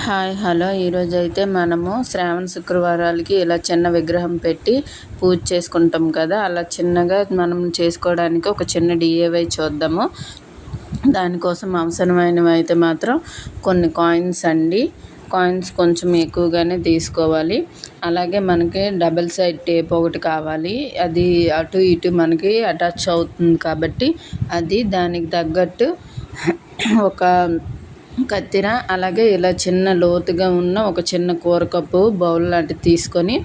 Hi hello ఈరోజైతే మనము శ్రావణ శుక్రవారాలకి ఇలా చిన్న విగ్రహం పెట్టి పూజ చేసుకుంటాం కదా. అలా చిన్నగా మనం చేసుకోవడానికి ఒక చిన్న డిఐవై చూద్దాము. దానికోసం అవసరమైనవి అయితే మాత్రం కొన్ని కాయిన్స్ అండి. కాయిన్స్ కొంచెం ఎక్కువగానే తీసుకోవాలి. అలాగే మనకి డబుల్ సైడ్ టేప్ ఒకటి కావాలి. అది అటు ఇటు మనకి అటాచ్ అవుతుంది కాబట్టి అది దానికి తగ్గట్టు ఒక కత్తెర, అలాగే ఇలా చిన్న లోతుగా ఉన్న ఒక చిన్న కూర కప్పు బౌల్ లాంటిది తీసుకొని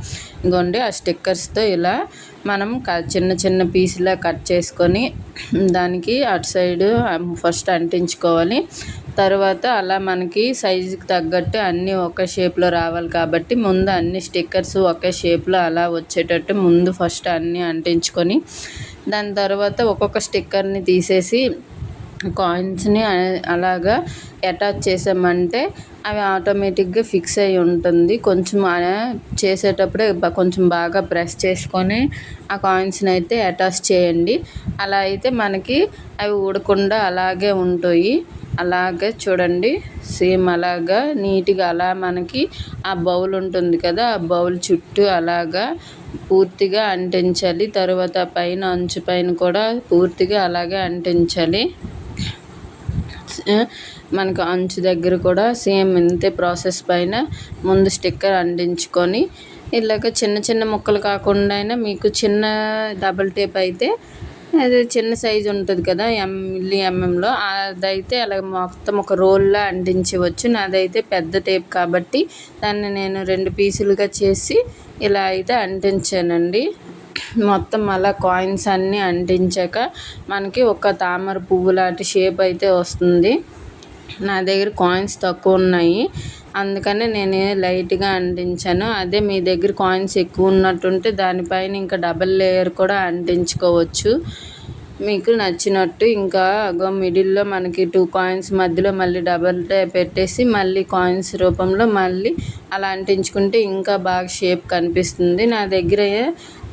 ఇగోండి ఆ స్టిక్కర్స్తో ఇలా మనం చిన్న చిన్న పీసులా కట్ చేసుకొని దానికి అటు సైడు ఫస్ట్ అంటించుకోవాలి. తర్వాత అలా మనకి సైజుకి తగ్గట్టు అన్నీ ఒకే షేప్లో రావాలి కాబట్టి ముందు అన్ని స్టిక్కర్స్ ఒకే షేప్లో అలా వచ్చేటట్టు ముందు ఫస్ట్ అన్నీ అంటించుకొని దాని తర్వాత ఒక్కొక్క స్టిక్కర్ని తీసేసి కాయిన్స్ని అలాగా అటాచ్ చేసామంటే అవి ఆటోమేటిక్గా ఫిక్స్ అయి ఉంటుంది. కొంచెం చేసేటప్పుడే కొంచెం బాగా ప్రెస్ చేసుకొని ఆ కాయిన్స్ని అయితే అటాచ్ చేయండి. అలా అయితే మనకి అవి ఊడకుండా అలాగే ఉంటాయి. అలాగే చూడండి, సేమ్ అలాగా నీట్గా అలా మనకి ఆ బౌల్ ఉంటుంది కదా, ఆ బౌల్ చుట్టూ అలాగా పూర్తిగా అంటించాలి. తర్వాత పైన అంచు పైన కూడా పూర్తిగా అలాగే అంటించాలి. మనకు అంచు దగ్గర కూడా సేమ్ ఇంతే ప్రాసెస్ పైన ముందు స్టిక్కర్ అంటించుకొని ఇలాగ చిన్న చిన్న ముక్కలు కాకుండా మీకు చిన్న డబల్ టేప్ అయితే అది చిన్న సైజు ఉంటుంది కదా, మిల్లీ ఎంఎంలో, అదైతే అలా మొత్తం ఒక రోల్లా అంటించవచ్చు. నాదైతే పెద్ద టేప్ కాబట్టి దాన్ని నేను 2 పీసులుగా చేసి ఇలా అయితే అంటించానండి. మొత్తం అలా కాయిన్స్ అన్నీ అంటించాక మనకి ఒక తామర పువ్వు లాంటి షేప్ అయితే వస్తుంది. నా దగ్గర కాయిన్స్ తక్కువ ఉన్నాయి, అందుకనే నేను లైట్గా అంటించాను. అదే మీ దగ్గర కాయిన్స్ ఎక్కువ ఉన్నట్టుంటే దానిపైన ఇంకా డబల్ లేయర్ కూడా అంటించుకోవచ్చు మీకు నచ్చినట్టు. ఇంకా మిడిల్లో మనకి 2 కాయిన్స్ మధ్యలో మళ్ళీ డబల్ పెట్టేసి మళ్ళీ కాయిన్స్ రూపంలో మళ్ళీ అలా అంటించుకుంటే ఇంకా బాగా షేప్ కనిపిస్తుంది. నా దగ్గర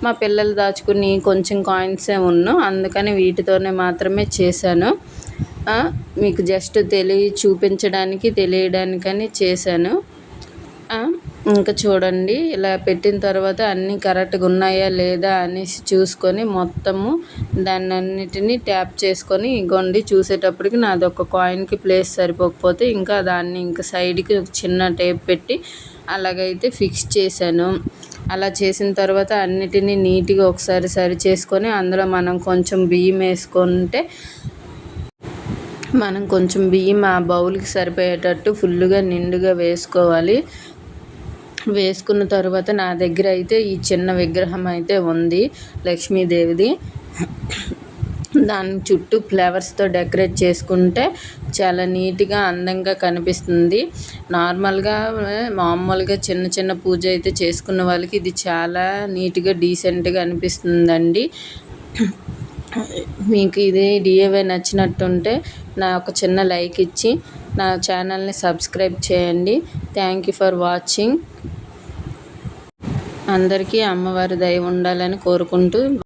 మా పిల్లలు దాచుకుని కొంచెం కాయిన్సే ఉన్నాను, అందుకని వీటితోనే మాత్రమే చేశాను. మీకు జస్ట్ చూపించడానికి తెలియడానికని చేశాను. ఇంకా చూడండి, ఇలా పెట్టిన తర్వాత అన్నీ కరెక్ట్గా ఉన్నాయా లేదా అనేసి చూసుకొని మొత్తము దాన్ని అన్నిటినీ ట్యాప్ చేసుకొని ఇగోండి చూసేటప్పటికి నాది ఒక కాయిన్కి ప్లేస్ సరిపోకపోతే ఇంకా దాన్ని ఇంకా సైడ్కి చిన్న టేప్ పెట్టి అలాగైతే ఫిక్స్ చేశాను. అలా చేసిన తర్వాత అన్నిటినీ నీట్గా ఒకసారి సరి చేసుకొని అందులో మనం కొంచెం బియ్యం వేసుకుంటే ఆ బౌల్కి సరిపోయేటట్టు ఫుల్గా నిండుగా వేసుకోవాలి. వేసుకున్న తర్వాత నా దగ్గర అయితే ఈ చిన్న విగ్రహం అయితే ఉంది లక్ష్మీదేవిది. దాని చుట్టూ ఫ్లవర్స్తో డెకరేట్ చేసుకుంటే చాలా నీట్గా అందంగా కనిపిస్తుంది. మామూలుగా చిన్న చిన్న పూజ అయితే చేసుకున్న వాళ్ళకి ఇది చాలా నీట్గా డీసెంట్గా అనిపిస్తుందండి. మీకు ఇది డిఐవై నచ్చినట్టుంటే నా ఒక చిన్న లైక్ ఇచ్చి నా ఛానల్ని సబ్స్క్రైబ్ చేయండి. Thank you for watching. అందరికీ అమ్మవారి దయ ఉండాలని కోరుకుంటూ